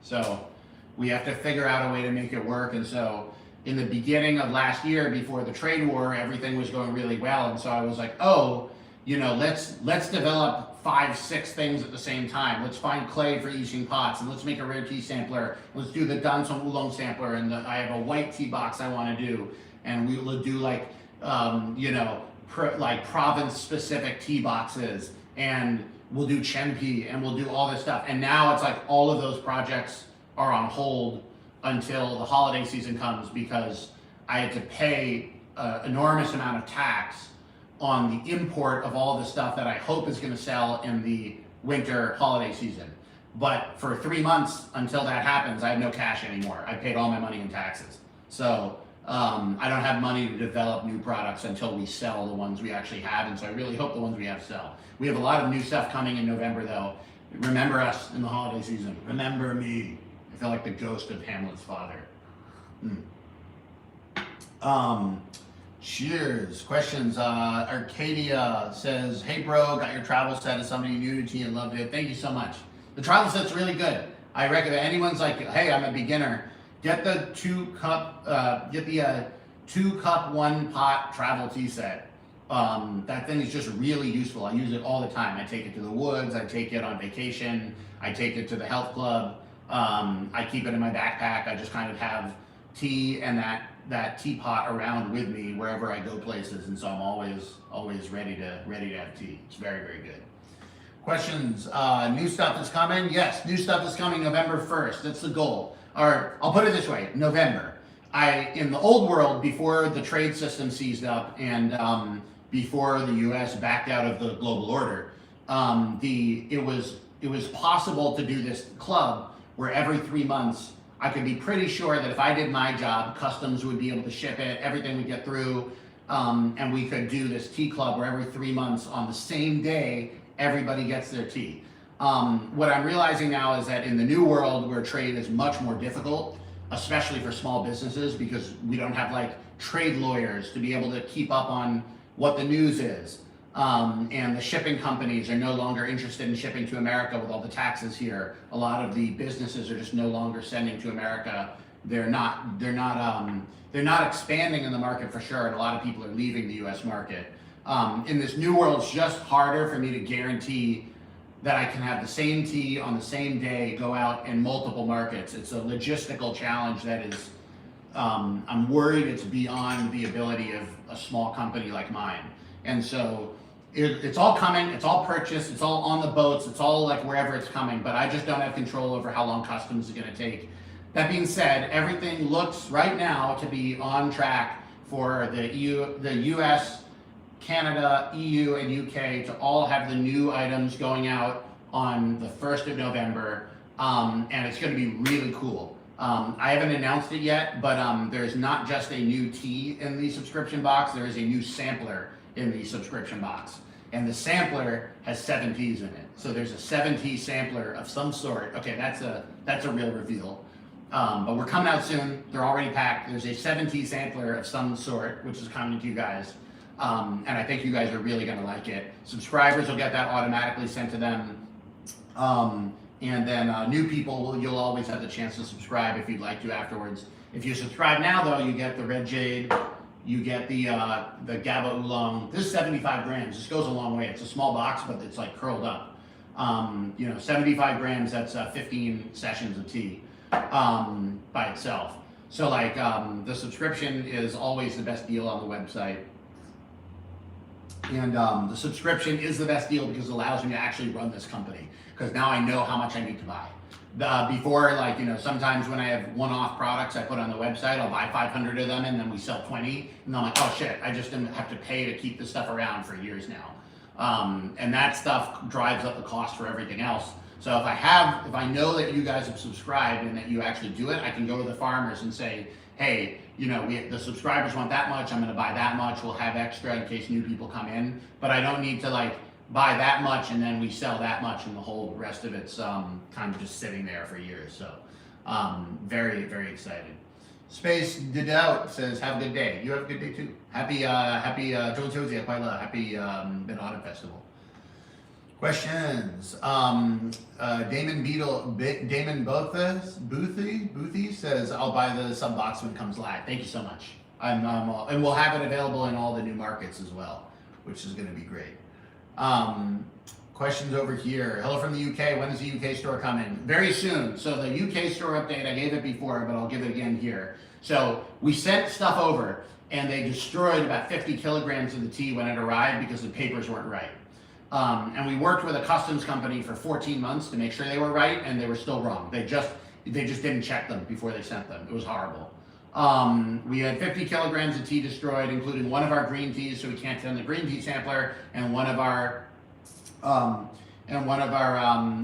So we have to figure out a way to make it work. And so in the beginning of last year, before the trade war, everything was going really well. And so I was like, oh, let's develop 5-6 things at the same time. Let's find clay for Yixing pots, and let's make a rare tea sampler. Let's do the Dansong Oolong sampler, and I have a white tea box I want to do. And we will do like, like province-specific tea boxes, and we'll do Chenpi, and we'll do all this stuff. And now it's like all of those projects are on hold until the holiday season comes, because I had to pay an enormous amount of tax on the import of all the stuff that I hope is going to sell in the winter holiday season. But for 3 months until that happens, I have no cash anymore. I paid all my money in taxes. So I don't have money to develop new products until we sell the ones we actually have. And so I really hope the ones we have sell. We have a lot of new stuff coming in November though. Remember us in the holiday season. Remember me. I feel like the ghost of Hamlet's father. Cheers. Questions. Arcadia says, hey bro, got your travel set as somebody new to tea and loved it. Thank you so much. The travel set's really good. I recommend anyone's like, hey, I'm a beginner, get the 2-cup, 1-pot travel tea set. That thing is just really useful. I use it all the time. I take it to the woods. I take it on vacation. I take it to the health club. I keep it in my backpack. I just kind of have tea and that teapot around with me wherever I go places, and so I'm always ready to have tea. It's very, very good. Questions. New stuff is coming. Yes, new stuff is coming November 1st. That's the goal. Or I'll put it this way: November. In the old world, before the trade system seized up and before the U.S. backed out of the global order, it was possible to do this club where every 3 months I could be pretty sure that if I did my job, customs would be able to ship it, everything would get through, and we could do this tea club where every 3 months on the same day, everybody gets their tea. What I'm realizing now is that in the new world where trade is much more difficult, especially for small businesses, because we don't have like trade lawyers to be able to keep up on what the news is. And the shipping companies are no longer interested in shipping to America with all the taxes here. A lot of the businesses are just no longer sending to America. They're not expanding in the market for sure, and a lot of people are leaving the U.S. market. In this new world, it's just harder for me to guarantee that I can have the same tea on the same day go out in multiple markets. It's a logistical challenge that is, I'm worried it's beyond the ability of a small company like mine. And so it's all coming, it's all purchased, it's all on the boats, it's all like wherever it's coming, but I just don't have control over how long customs is gonna take. That being said, everything looks right now to be on track for the US, Canada, EU, and UK to all have the new items going out on the 1st of November, and it's gonna be really cool. I haven't announced it yet, but there's not just a new tea in the subscription box, there is a new sampler in the subscription box. And the sampler has 7 teas in it. So there's a 7-tea sampler of some sort. Okay, that's a real reveal. But we're coming out soon. They're already packed. There's a 7-tea sampler of some sort, which is coming to you guys. And I think you guys are really gonna like it. Subscribers will get that automatically sent to them. And then new people, you'll always have the chance to subscribe if you'd like to afterwards. If you subscribe now though, you get the red jade, You get the GABA oolong. This is 75 grams. This goes a long way. It's a small box, but it's like curled up. 75 grams, that's 15 sessions of tea by itself. So like the subscription is always the best deal on the website. And the subscription is the best deal because it allows me to actually run this company. Because now I know how much I need to buy. Before, like, sometimes when I have one-off products I put on the website, I'll buy 500 of them and then we sell 20. And I'm like, oh shit, I just didn't have to pay to keep this stuff around for years now. And that stuff drives up the cost for everything else. So if I know that you guys have subscribed and that you actually do it, I can go to the farmers and say, hey, the subscribers want that much, I'm gonna buy that much, we'll have extra in case new people come in. But I don't need to like buy that much and then we sell that much and the whole rest of it's kind of just sitting there for years. So very, very excited. Space Didout says, have a good day. You have a good day too. Happy Happy Mid-Autumn Festival. Questions. Damon Boothie says, I'll buy the sub box when it comes live. Thank you so much. And we'll have it available in all the new markets as well, which is going to be great. Questions over here. Hello from the UK. When is the UK store coming? Very soon. So the UK store update, I gave it before, but I'll give it again here. So we sent stuff over and they destroyed about 50 kilograms of the tea when it arrived because the papers weren't right. And we worked with a customs company for 14 months to make sure they were right, and they were still wrong. They just didn't check them before they sent them. It was horrible. We had 50 kilograms of tea destroyed, including one of our green teas, so we can't send the green tea sampler, and one of our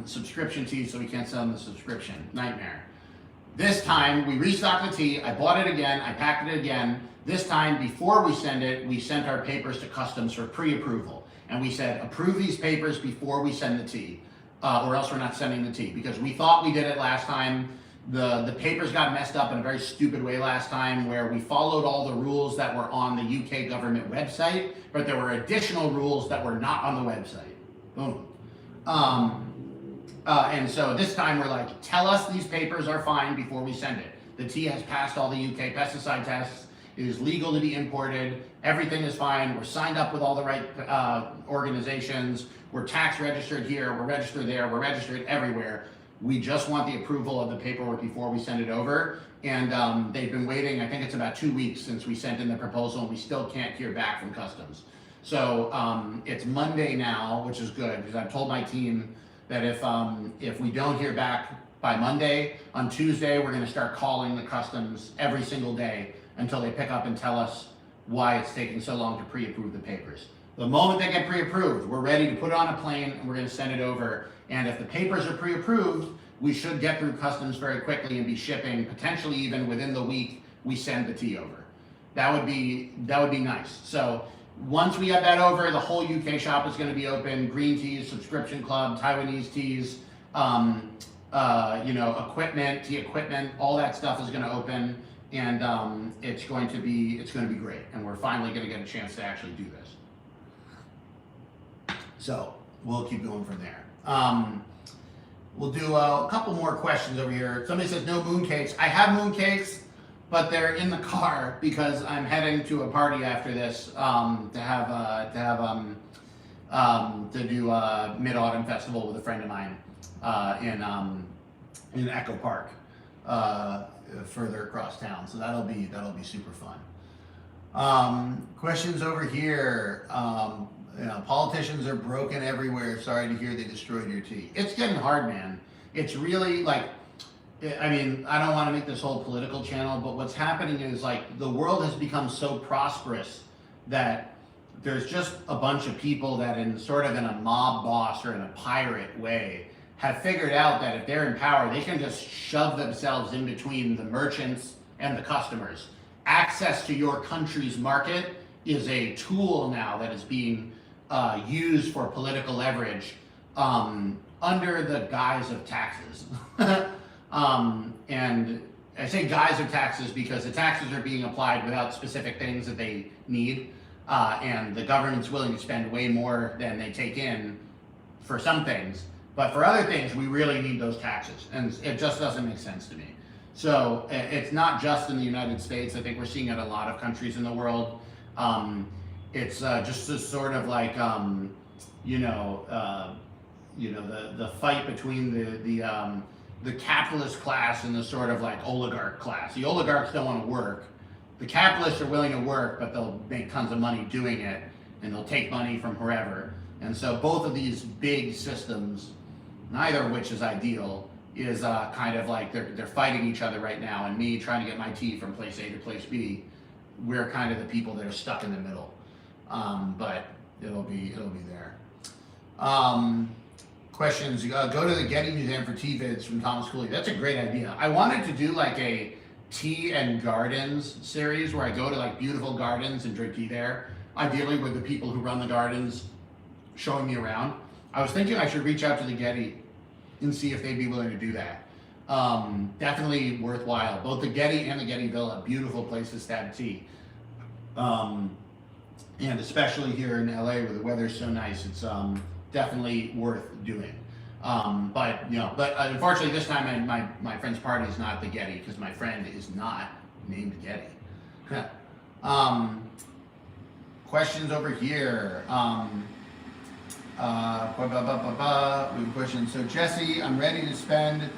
subscription teas, so we can't send the subscription. Nightmare. This time we restocked the tea. I bought it again. I packed it again. This time, before we send it, we sent our papers to customs for pre-approval, and we said, approve these papers before we send the tea, or else we're not sending the tea, because we thought we did it last time. The papers got messed up in a very stupid way last time, where we followed all the rules that were on the UK government website, but there were additional rules that were not on the website. Boom. And so this time we're like, tell us these papers are fine before we send it. The tea has passed all the UK pesticide tests. It is legal to be imported. Everything is fine. We're signed up with all the right organizations. We're tax registered here. We're registered there. We're registered everywhere. We just want the approval of the paperwork before we send it over. And they've been waiting, I think it's about 2 weeks since we sent in the proposal, and we still can't hear back from customs. So it's Monday now, which is good, because I've told my team that if we don't hear back by Monday, on Tuesday, we're gonna start calling the customs every single day until they pick up and tell us why it's taking so long to pre-approve the papers. The moment they get pre-approved, we're ready to put it on a plane and we're gonna send it over. And if the papers are pre-approved, we should get through customs very quickly and be shipping, potentially even within the week we send the tea over. That would be nice. So once we have that over, the whole UK shop is gonna be open. Green teas, subscription club, Taiwanese teas, equipment, tea equipment, all that stuff is gonna open. And it's going to be great, and we're finally going to get a chance to actually do this. So we'll keep going from there. We'll do a couple more questions over here. Somebody says no mooncakes. I have mooncakes, but they're in the car because I'm heading to a party after this to do a Mid-Autumn Festival with a friend of mine in Echo Park. Further across town, so that'll be super fun. Questions over here. Politicians are broken everywhere. Sorry to hear they destroyed your tea. It's getting hard, man. It's really like, I mean, I don't want to make this whole political channel, but what's happening is like the world has become so prosperous that there's just a bunch of people that in a mob boss or in a pirate way have figured out that if they're in power, they can just shove themselves in between the merchants and the customers. Access to your country's market is a tool now that is being used for political leverage under the guise of taxes. And I say guise of taxes because the taxes are being applied without specific things that they need, and the government's willing to spend way more than they take in for some things. But for other things, we really need those taxes, and it just doesn't make sense to me. So it's not just in the United States. I think we're seeing it in a lot of countries in the world. It's just a sort of like, you know, the fight between the capitalist class and the sort of like oligarch class. The oligarchs don't want to work. The capitalists are willing to work, but they'll make tons of money doing it, and they'll take money from wherever. And so both of these big systems, neither of which is ideal, is kind of like they're fighting each other right now. And me trying to get my tea from place A to place B, we're kind of the people that are stuck in the middle. But it'll be there. Questions. Go to the Getty Museum for tea vids from Thomas Cooley. That's a great idea. I wanted to do like a tea and gardens series where I go to like beautiful gardens and drink tea there, ideally with the people who run the gardens showing me around. I was thinking I should reach out to the Getty and see if they'd be willing to do that. Definitely worthwhile. Both the Getty and the Getty Villa, beautiful places to have tea. And especially here in LA where the weather's so nice, it's definitely worth doing. But unfortunately this time my friend's party is not at the Getty because my friend is not named Getty. Questions over here. We have a question. So Jesse, I'm ready to spend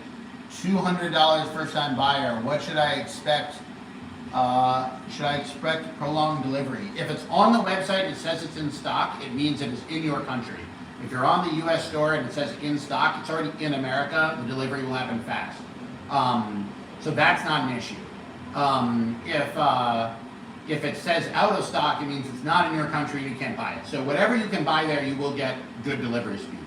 $200 first time buyer. What should I expect? Should I expect prolonged delivery? If it's on the website and it says it's in stock, it means it is in your country. If you're on the US store and it says in stock, it's already in America, the delivery will happen fast. So that's not an issue. If it says out of stock, it means it's not in your country, you can't buy it. So whatever you can buy there, you will get good delivery speed.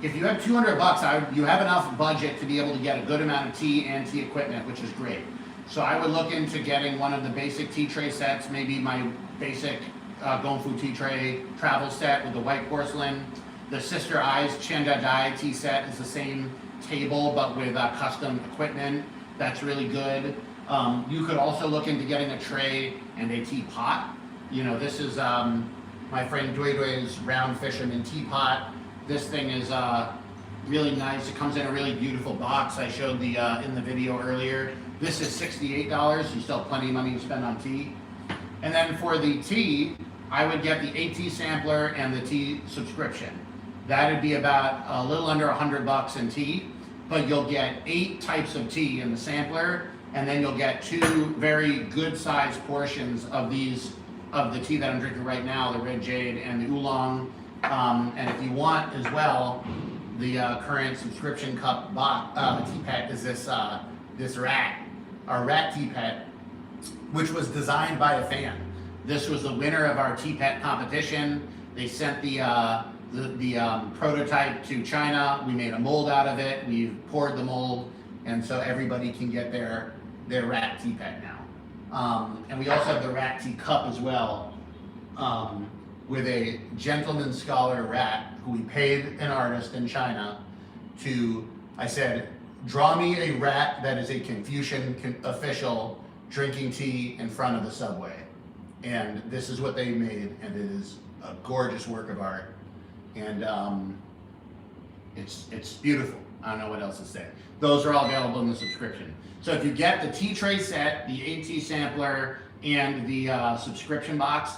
If you have $200, you have enough budget to be able to get a good amount of tea and tea equipment, which is great. So I would look into getting one of the basic tea tray sets, maybe my basic Gongfu tea tray travel set with the white porcelain. The Sister Eyes Chandajai tea set is the same table, but with custom equipment. That's really good. You could also look into getting a tray and a teapot. You know, this is my friend Dui Dui's round fisherman teapot. This thing is really nice. It comes in a really beautiful box. I showed the in the video earlier. This is $68. You still have plenty of money to spend on tea. And then for the tea, I would get the AT sampler and the tea subscription. That'd be about a little under $100 in tea, but you'll get 8 types of tea in the sampler, and then you'll get 2 very good sized portions of the tea that I'm drinking right now, the red jade and the oolong. And if you want as well, the current subscription cup tea pet is this rat tea pet, which was designed by a fan. This was the winner of our tea pet competition. They sent the prototype to China. We made a mold out of it. We've poured the mold, and so everybody can get their rat tea pet now. And we also have the rat tea cup as well, with a gentleman scholar rat who we paid an artist in China to, I said, draw me a rat that is a Confucian official drinking tea in front of the subway. And this is what they made, and it is a gorgeous work of art. And it's beautiful. I don't know what else to say. Those are all available in the subscription. So if you get the tea tray set, the AT sampler, and the subscription box,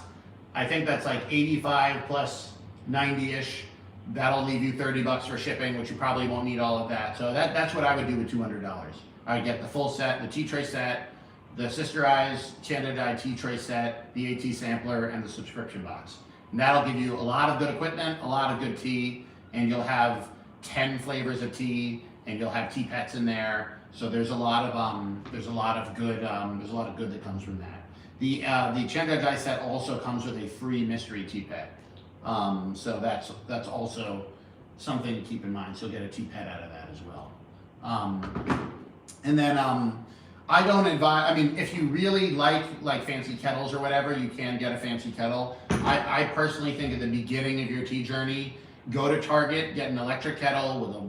I think that's like 85 plus 90-ish. That'll leave you $30 for shipping, which you probably won't need all of that. So that's what I would do with $200. I would get the full set, the tea tray set, the Sister Eyes Chandajai tea tray set, the AT sampler, and the subscription box. And that'll give you a lot of good equipment, a lot of good tea, and you'll have 10 flavors of tea, and you'll have tea pets in there. So there's a lot of good that comes from that. The Chandajai set also comes with a free mystery tea pet. So that's also something to keep in mind. So get a tea pet out of that as well. And then I don't advise. I mean, if you really like fancy kettles or whatever, you can get a fancy kettle. I personally think at the beginning of your tea journey, go to Target, get an electric kettle with a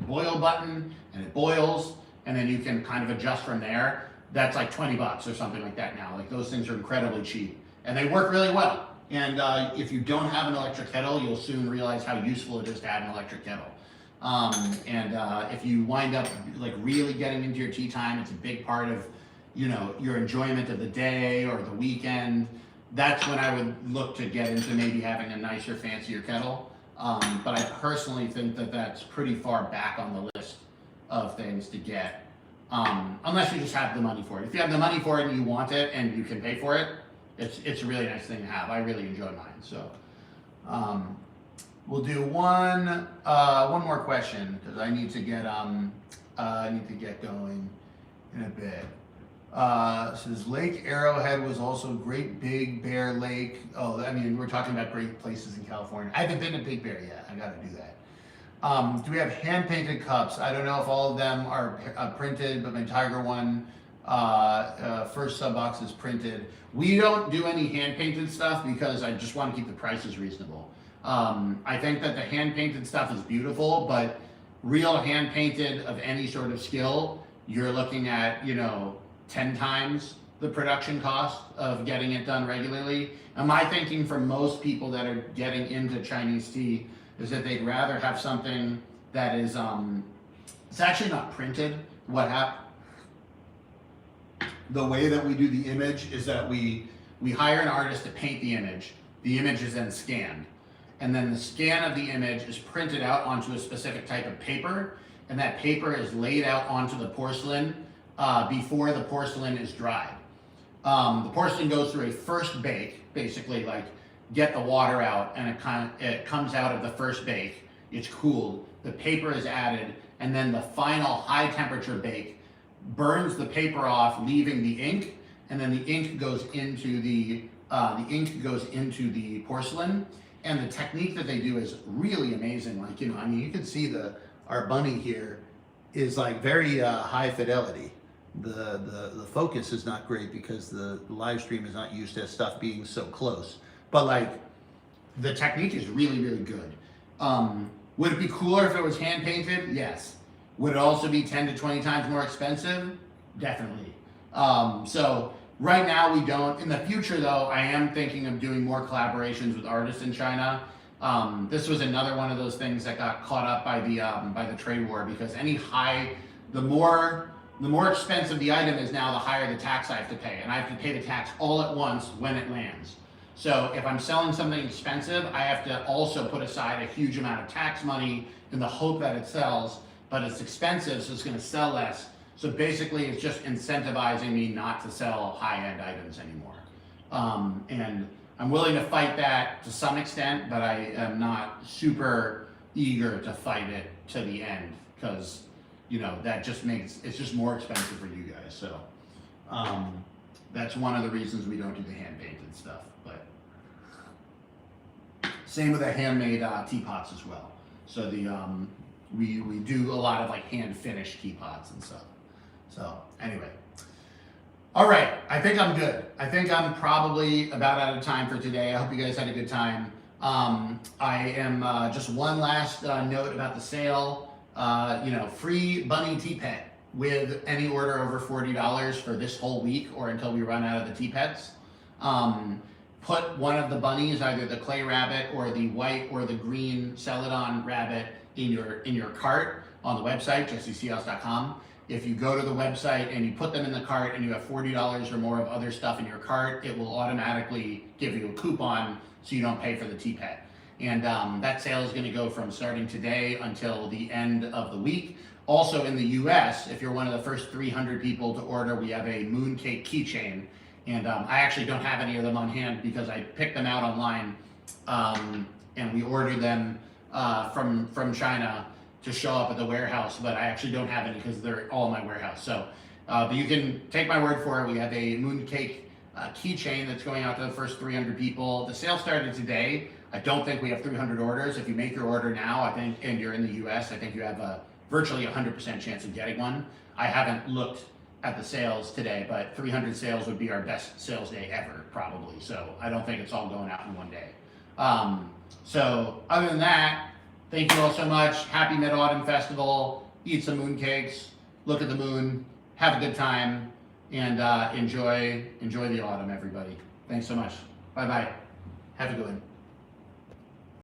boil button, and it boils, and then you can kind of adjust from there. That's like $20 or something like that now. Like those things are incredibly cheap, and they work really well. And if you don't have an electric kettle, you'll soon realize how useful it is to have an electric kettle. If you wind up like really getting into your tea time, it's a big part of, you know, your enjoyment of the day or the weekend. That's when I would look to get into maybe having a nicer, fancier kettle. But I personally think that that's pretty far back on the list of things to get, unless you just have the money for it. If you have the money for it and you want it and you can pay for it, it's a really nice thing to have. I really enjoy mine. So we'll do one more question because I need to get going in a bit. Says Lake Arrowhead was also Great Big Bear Lake. Oh, I mean, we're talking about great places in California. I haven't been to Big Bear yet. I got to do that. Do we have hand painted cups? I don't know if all of them are printed, but my Tiger one first sub box is printed. We don't do any hand painted stuff because I just want to keep the prices reasonable. I think that the hand painted stuff is beautiful, but real hand painted of any sort of skill, you're looking at, you know, 10 times the production cost of getting it done regularly. And my thinking for most people that are getting into Chinese tea is that they'd rather have something that is, it's actually not printed. The way that we do the image is that we hire an artist to paint the image. The image is then scanned. And then the scan of the image is printed out onto a specific type of paper, and that paper is laid out onto the porcelain before the porcelain is dried. The porcelain goes through a first bake, basically like get the water out, and it comes out of the first bake. It's cooled, the paper is added, and then the final high temperature bake burns the paper off, leaving the ink, and then the ink goes into the porcelain. And the technique that they do is really amazing. Like, you know, I mean, you can see our bunny here is like very high fidelity. The focus is not great because the live stream is not used to stuff being so close. But like, the technique is really, really good. Would it be cooler if it was hand painted? Yes. Would it also be 10 to 20 times more expensive? Definitely. So right now we don't. In the future though, I am thinking of doing more collaborations with artists in China. This was another one of those things that got caught up by the trade war, because the more expensive the item is now, the higher the tax I have to pay. And I have to pay the tax all at once when it lands. So if I'm selling something expensive, I have to also put aside a huge amount of tax money in the hope that it sells, but it's expensive, so it's gonna sell less. So basically it's just incentivizing me not to sell high-end items anymore. And I'm willing to fight that to some extent, but I am not super eager to fight it to the end, because, you know, that just it's just more expensive for you guys. So that's one of the reasons we don't do the hand-painted stuff. But same with the handmade teapots as well. So we do a lot of like hand-finished teapots and stuff. So anyway, all right, I think I'm good. I think I'm probably about out of time for today. I hope you guys had a good time. I am just one last note about the sale. You know, free bunny tea pet with any order over $40 for this whole week or until we run out of the tea pets. Put one of the bunnies, either the clay rabbit or the white or the green Celadon rabbit, in your cart on the website, jesseseals.com. If you go to the website and you put them in the cart and you have $40 or more of other stuff in your cart, it will automatically give you a coupon so you don't pay for the tea pet. And that sale is going to go from starting today until the end of the week. Also in the US, if you're one of the first 300 people to order, we have a mooncake keychain. And I actually don't have any of them on hand because I picked them out online and we ordered them from China to show up at the warehouse, but I actually don't have any because they're all in my warehouse. So, but you can take my word for it. We have a mooncake keychain that's going out to the first 300 people. The sale started today. I don't think we have 300 orders. If you make your order now, I think, and you're in the US, I think you have a virtually 100% chance of getting one. I haven't looked at the sales today, but 300 sales would be our best sales day ever, probably. So I don't think it's all going out in one day. So other than that, thank you all so much. Happy Mid-Autumn Festival. Eat some mooncakes, look at the moon, have a good time, and enjoy the autumn, everybody. Thanks so much. Bye-bye. Have a good one.